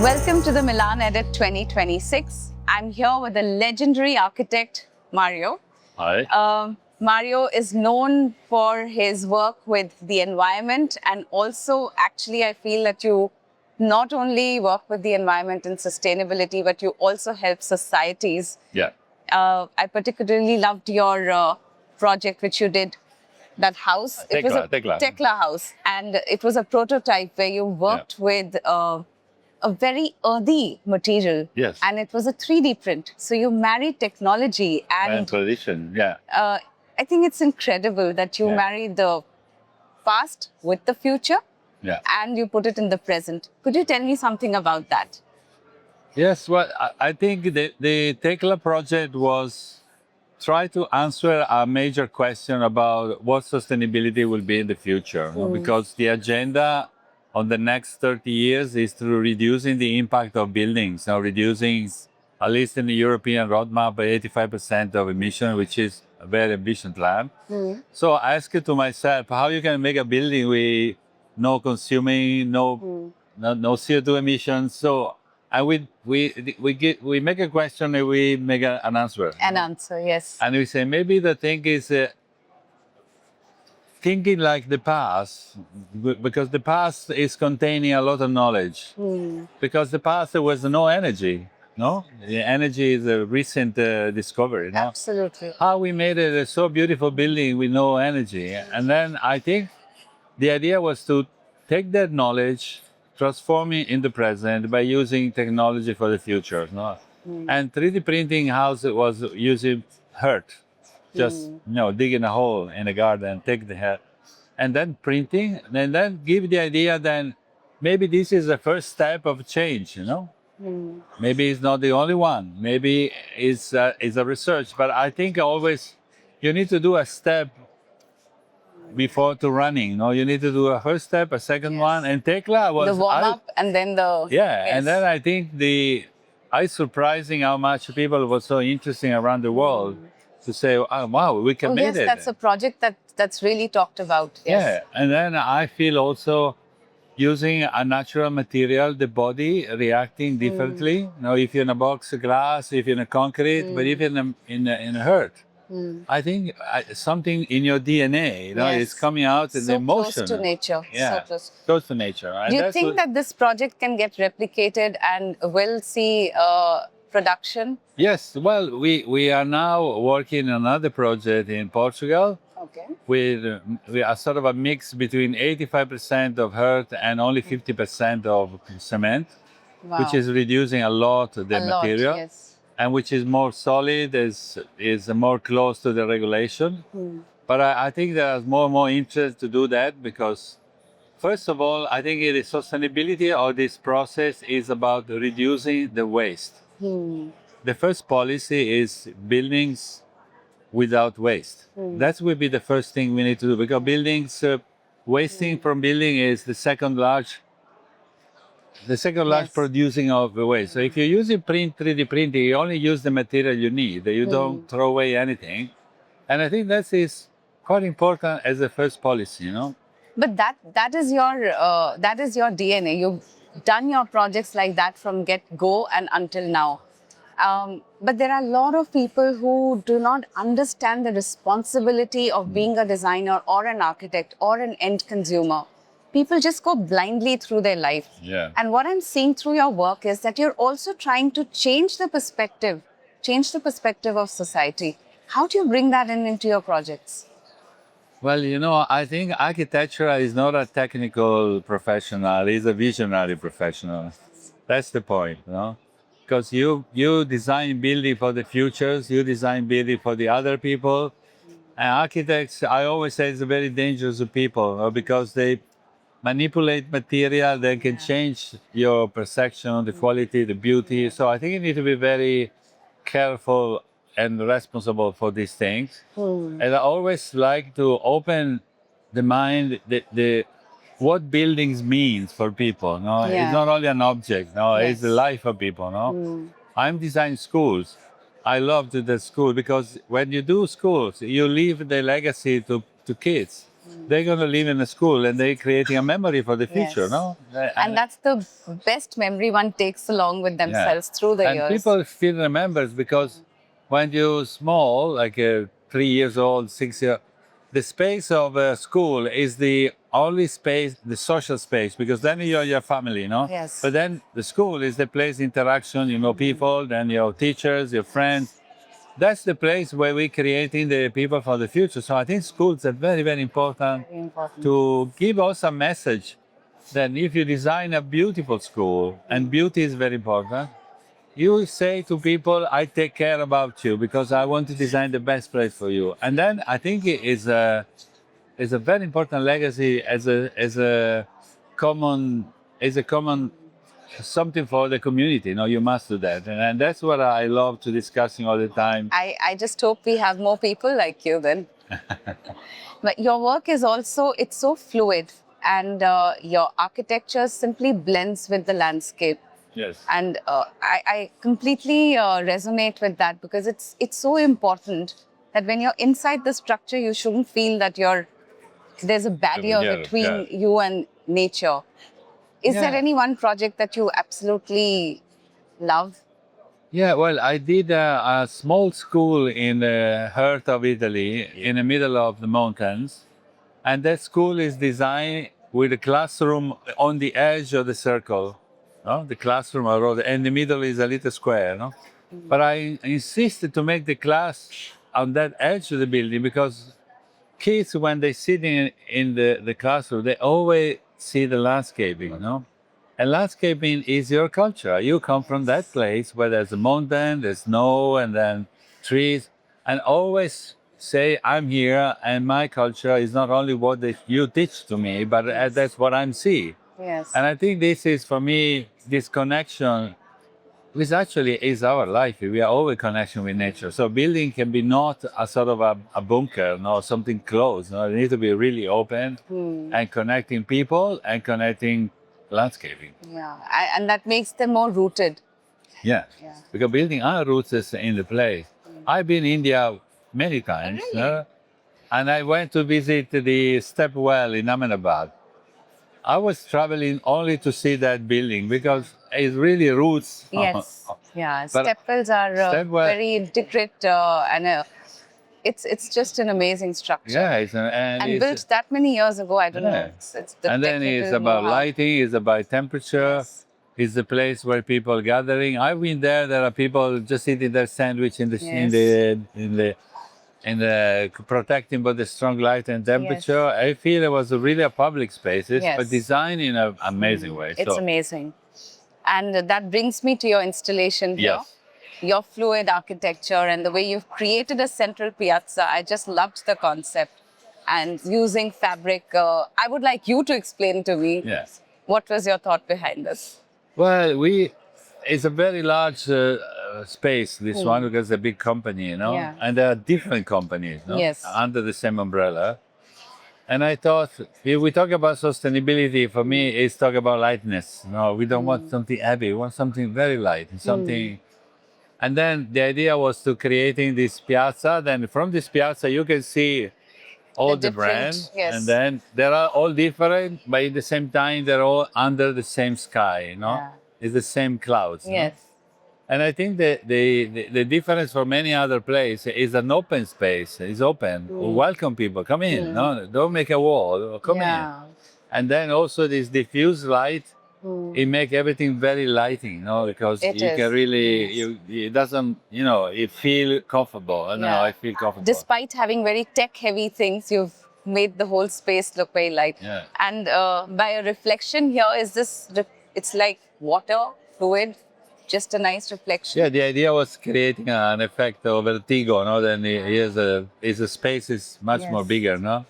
Welcome to the Milan Edit 2026. I'm here with the legendary architect, Mario. Hi. Mario is known for his work with the environment, and also, actually, I feel that you not only work with the environment and sustainability, but you also help societies. Yeah. I particularly loved your project which you did, that house. It was a Tekla. house, and it was a prototype where you worked with a very earthy material. Yes. And it was a 3D print. So you married technology And tradition, yeah. I think it's incredible that you married the past with the future and you put it in the present. Could you tell me something about that? Yes, well, I think the Tekla project was try to answer a major question about what sustainability will be in the future. Because the agenda on the next 30 years is to reducing the impact of buildings, reducing, at least in the European roadmap, by 85% of emission, which is a very ambitious plan. So I asked to myself, how you can make a building with no consuming, no CO2 emissions. So and we make a question and we make an answer. An answer, yes. And we say maybe the thing is thinking like the past, because the past is containing a lot of knowledge. Because the past there was no energy. No, the energy is a recent discovery. No? Absolutely. How we made it a so beautiful building with no energy, and then I think the idea was to take that knowledge, transform it in the present by using technology for the future. No? And 3D printing house was using earth, just digging a hole in the garden, take the earth, and then printing, and then give the idea then maybe this is the first step of change. Maybe it's not the only one. Maybe it's a research, but I think always you need to do a step before to running. You need to do a first step, a second one, and Tekla was the warm up and then the and then I think I surprising how much people were so interesting around the world to say, oh, wow, we can make it. That's a project that's really talked about. Yes. Yeah, and then I feel also using a natural material, the body reacting differently. If you're in a box of glass, if you're in a concrete, but even in a earth. I think something in your DNA, is coming out in the emotion. Close to nature. Yeah, so close to nature. And do you think that this project can get replicated and will see production? Yes, well, we are now working on another project in Portugal. Okay. With we are sort of a mix between 85% of earth and only 50% of cement, which is reducing a lot the material. Yes. And which is more solid, is more close to the regulation. But I think there's more and more interest to do that because, first of all, I think the sustainability of this process is about reducing the waste. The first policy is buildings without waste. That will be the first thing we need to do because buildings, wasting from building is the second large producing of the waste. So if you're using 3D printing, you only use the material you need. You don't throw away anything. And I think that is quite important as a first policy, But that is your DNA. You've done your projects like that from get-go and until now. But there are a lot of people who do not understand the responsibility of being a designer or an architect or an end consumer. People just go blindly through their life. Yeah. And what I'm seeing through your work is that you're also trying to change the perspective of society. How do you bring that into your projects? Well, I think architecture is not a technical professional, it's a visionary professional. That's the point, Because you design building for the futures, you design building for the other people. And architects, I always say, is very dangerous to people because they manipulate material, they can change your perception, the quality, the beauty. So I think you need to be very careful and responsible for these things. And I always like to open the mind, what buildings means for people. It's not only an object. It's the life of people. I'm designing schools. I love the school because when you do schools, you leave the legacy to kids. they're going to live in a school and they're creating a memory for the future, Yes. no? And that's the best memory one takes along with Yeah. themselves through the And years. people still remembers because when you're small, like 3 years old, 6 years, the space of a school is the only space, the social space, because then you're your family, no? Yes. But then the school is the place interaction, you know, people, then your teachers, your friends. That's the place where we're creating the people for the future. So I think schools are very, very important Very important. to give us a message that if you design a beautiful school, and beauty is very important, you say to people, I take care about you because I want to design the best place for you. And then I think it is a very important legacy as a common something for the community. You know, you must do that. And that's what I love to discussing all the time. I just hope we have more people like you then. But your work is also, it's so fluid, and your architecture simply blends with the landscape. Yes. And I completely resonate with that, because it's so important that when you're inside the structure, you shouldn't feel that there's a barrier Yeah, between yeah. you and nature. Is there Yeah. any one project that you absolutely love? Yeah, well, I did a small school in the heart of Italy, in the middle of the mountains. And that school is designed with a classroom on the edge of the circle. No? The classroom I wrote, and the middle is a little square. No? But I insisted to make the class on that edge of the building because kids, when they sit in the classroom, they always see the landscaping, you know? And landscaping is your culture. You come from that place where there's a mountain, there's snow, and then trees. And always say, I'm here, and my culture is not only what you teach to me, but that's what I'm seeing. Yes. And I think this is, for me, this connection, which actually is our life. We are always connection with nature. So building can be not a sort of a bunker, no, something closed. No, it needs to be really open and connecting people and connecting landscaping. Yeah, and that makes them more rooted. Yeah. Yeah. Because building our roots is in the place. I've been in India many times. Really? And I went to visit the step well in Ahmedabad. I was traveling only to see that building because it's really roots. Yes. Yeah. But Step wells are step well- very intricate, and it's just an amazing structure. Yeah, And it's, built that many years ago, I don't know. Yeah. It's the and then it's technical about know-how. lighting, it's about temperature, Yes. it's the place where people gathering. I've been there. There are people just eating their sandwich in the protecting by the strong light and temperature. I feel it was really a public spaces, Yes. but designed in an amazing way. It's amazing. And that brings me to your installation here. Yes. Your fluid architecture and the way you've created a central piazza. I just loved the concept. And using fabric, I would like you to explain to me, Yes. what was your thought behind this? Well, it's a very large space, this one, because it's a big company, you know? Yeah. And there are different companies, no? Yes. Under the same umbrella. And I thought, if we talk about sustainability, for me, it's talk about lightness. No, we don't want something heavy. We want something very light, something. And then the idea was to creating this piazza. Then from this piazza, you can see all The the brands. different- yes. And then they are all different, but at the same time, they're all under the same sky, you know? Yeah. It's the same clouds. no? Yes. And I think the difference from many other places is an open space. It's open. Welcome people. Come in. No, don't make a wall. Come in. Yeah. And then also this diffuse light, it make everything very lighting, because It you is. can really, it doesn't, it feel comfortable. I don't know, I feel comfortable. Despite having very tech-heavy things, you've made the whole space look very light. Yeah. And by a reflection here, it's like water, fluid, just a nice reflection. Yeah, the idea was creating an effect of vertigo, no? Then the space is much more Yes. bigger, no?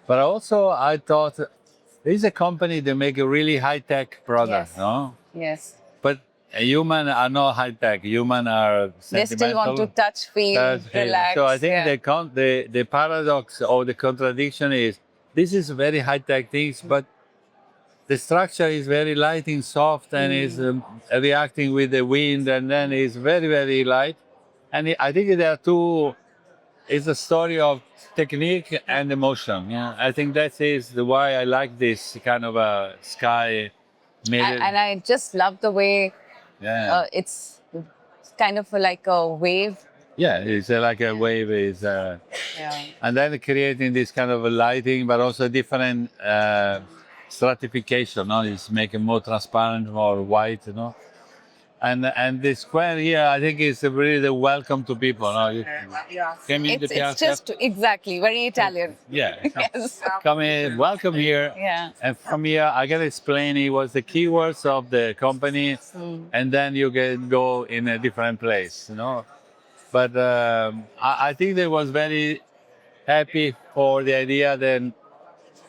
But also I thought there is a company that make a really high-tech product, Yes. no? Yes. But human are not high-tech. Human are They still want to touch, feel, relax. So I think yeah. the paradox or the contradiction is this is very high-tech things, but the structure is very light and soft and is reacting with the wind, and then it's very, very light. And I think there are it's a story of technique and emotion. Yeah, I think that is the why I like this kind of a sky mirror. And I just love the way Yeah, it's kind of like a wave. yeah, it's like a wave is, Yeah. and then creating this kind of a lighting, but also different stratification. No, it's making more transparent, more white. You know. And the square here, I think, is really the welcome to people. No? You came in the It's piazza. just exactly very Italian. Yeah. Yes. Come in, welcome here. Yeah. And from here, I can explain it was the keywords of the company, and then you can go in a different place, you know. But I think they was very happy for the idea that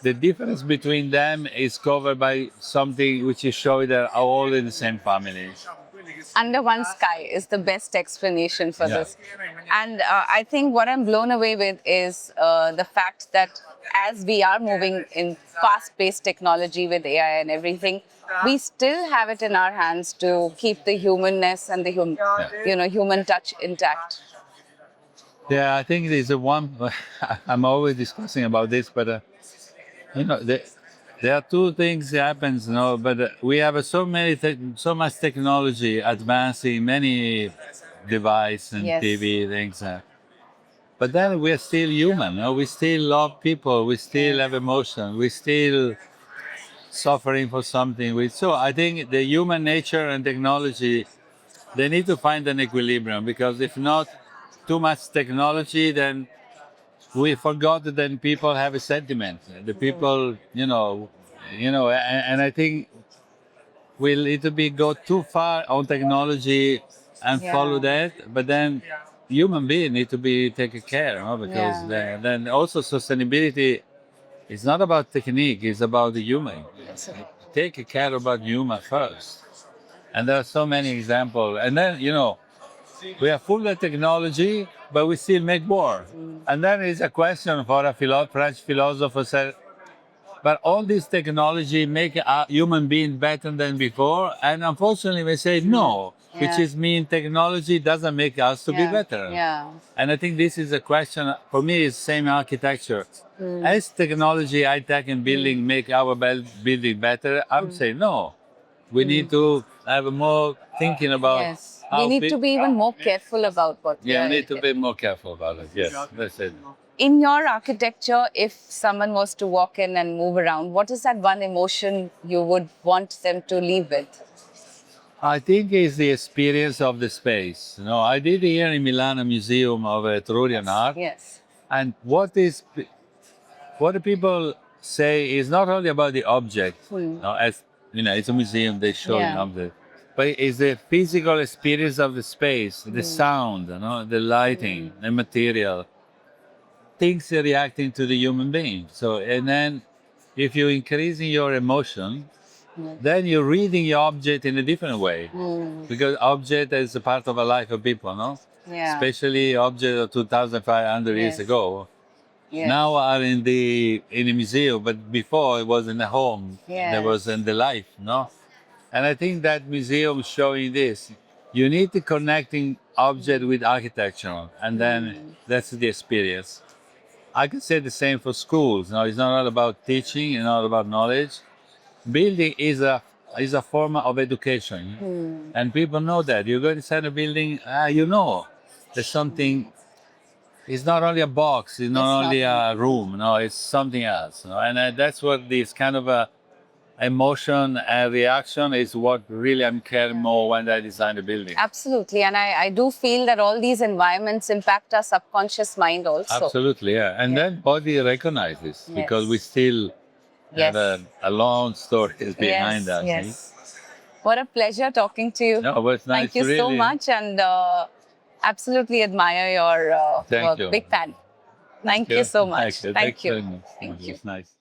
the difference between them is covered by something which is showing that are all in the same family. Under one sky is the best explanation for Yeah. this. And I think what I'm blown away with is the fact that as we are moving in fast-paced technology with AI and everything, we still have it in our hands to keep the humanness and the human touch intact. Yeah, I think there's a one. I'm always discussing about this, but you know, there are two things that happens. You know, but we have so much technology advancing, many device and Yes. TV things. But then we're still human. You know? We still love people. We still have emotion. We still suffering for something. So I think the human nature and technology, they need to find an equilibrium, because if not, too much technology, then we forgot that then people have a sentiment. The people, and I think we need to go too far on technology and follow Yeah. that, but then human beings need to be taken care of, because Yeah. then also sustainability is not about technique, it's about the human. Take care about human first. And there are so many examples. And then, we are full of technology, but we still make war. And then is a question for a French philosopher said, but all this technology make a human being better than before? And unfortunately, we say no, which Yeah. is mean technology doesn't make us to be better. Yeah. And I think this is a question, for me, is same architecture. As technology, high tech and building make our building better, I'm saying no. We need to have more thinking about Yes. We how need to be even more careful about what we yeah, are. we need to be more careful about it. Yes, that's it. In your architecture, if someone was to walk in and move around, what is that one emotion you would want them to leave with? I think it's the experience of the space. I did here in Milan a museum of Etrurian art, Yes. and what the people say is not only about the object. As it's a museum, they show Yeah. object, but it's the physical experience of the space, the sound, the lighting, the material, things reacting to the human being. So, and then if you're increasing your emotion, then you're reading your object in a different way, because object is a part of a life of people, no? Yeah. Especially object of 2,500 years Yes. ago. Yes. Now are in the museum, but before it was in the home. Yes. There was in the life, no? And I think that museum showing this, you need to connecting object with architecture, and then that's the experience. I could say the same for schools. It's not all about teaching, it's not about knowledge. Building is a form of education, and people know that. You go inside a building, there's something. It's not only a box. It's not only a room. No, it's something else. And that's what this kind of a emotion and reaction is what really I'm caring more when I design a building. Absolutely. And I do feel that all these environments impact our subconscious mind also. Absolutely, yeah. And then body recognizes, because we still have a long story behind us. Yes. What a pleasure talking to you. No, but it's nice Thank you so really. much, and absolutely admire your Thank work. you. Big fan. Thank you so much. Thank you. Thank Thanks very you. much. Thank you. It's nice.